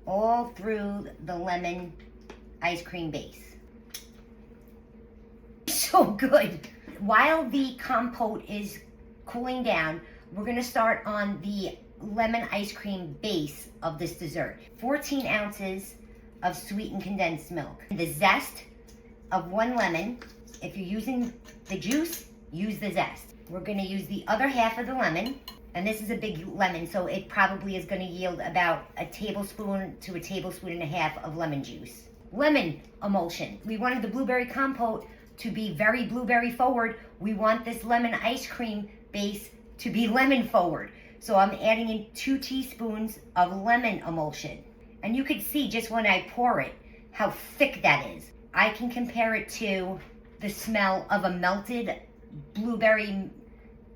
all through the lemon ice cream base. So good. While the compote is cooling down, we're gonna start on the lemon ice cream base of this dessert. 14 ounces of sweetened condensed milk. The zest of 1 lemon. If you're using the juice, use the zest. We're gonna use the other half of the lemon, and this is a big lemon, so it probably is gonna yield about a tablespoon to a tablespoon and a half of lemon juice. Lemon emulsion. We wanted the blueberry compote to be very blueberry forward. We want this lemon ice cream base to be lemon forward. So I'm adding in 2 teaspoons of lemon emulsion. And you could see just when I pour it, how thick that is. I can compare it to the smell of a melted blueberry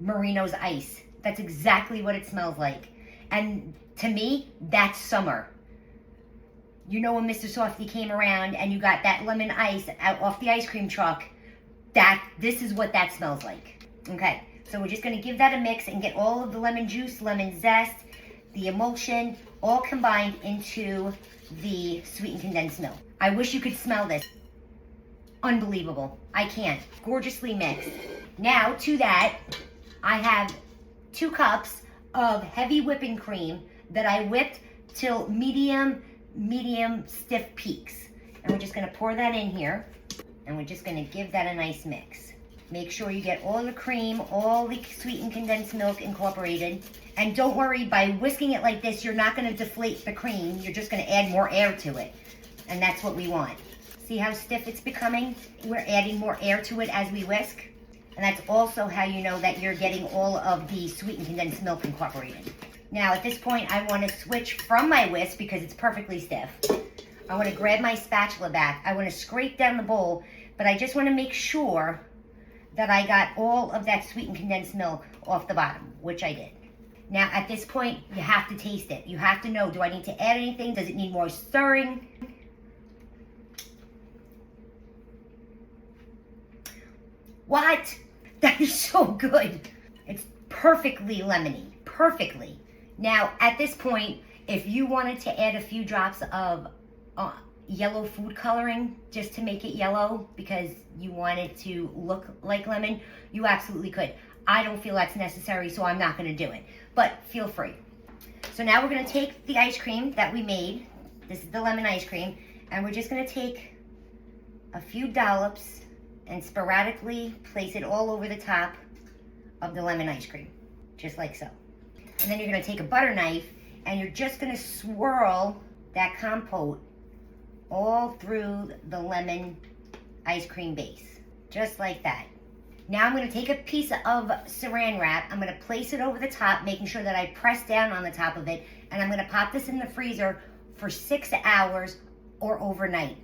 Marino's ice. That's exactly what it smells like. And to me, that's summer. You know when Mr. Softy came around and you got that lemon ice out off the ice cream truck, this is what that smells like. Okay, so we're just gonna give that a mix and get all of the lemon juice, lemon zest, the emulsion, all combined into the sweetened condensed milk. I wish you could smell this. Unbelievable. I can't. Gorgeously mixed. Now to that, I have 2 cups of heavy whipping cream that I whipped till medium stiff peaks. And we're just gonna pour that in here, and we're just gonna give that a nice mix. Make sure you get all the cream, all the sweetened condensed milk incorporated. And don't worry, by whisking it like this, you're not gonna deflate the cream. You're just gonna add more air to it. And that's what we want. See how stiff it's becoming? We're adding more air to it as we whisk. And that's also how you know that you're getting all of the sweetened condensed milk incorporated. Now at this point, I wanna switch from my whisk because it's perfectly stiff. I wanna grab my spatula back. I wanna scrape down the bowl, but I just wanna make sure that I got all of that sweetened condensed milk off the bottom, which I did. Now at this point, you have to taste it. You have to know, do I need to add anything? Does it need more stirring? What? That is so good. It's perfectly lemony, perfectly. Now at this point, if you wanted to add a few drops of yellow food coloring just to make it yellow because you want it to look like lemon, you absolutely could. I don't feel that's necessary, so I'm not gonna do it, but feel free. So now we're gonna take the ice cream that we made, this is the lemon ice cream, and we're just gonna take a few dollops and sporadically place it all over the top of the lemon ice cream, just like so. And then you're gonna take a butter knife and you're just gonna swirl that compote all through the lemon ice cream base, just like that. Now I'm gonna take a piece of saran wrap, I'm gonna place it over the top, making sure that I press down on the top of it, and I'm gonna pop this in the freezer for 6 hours or overnight.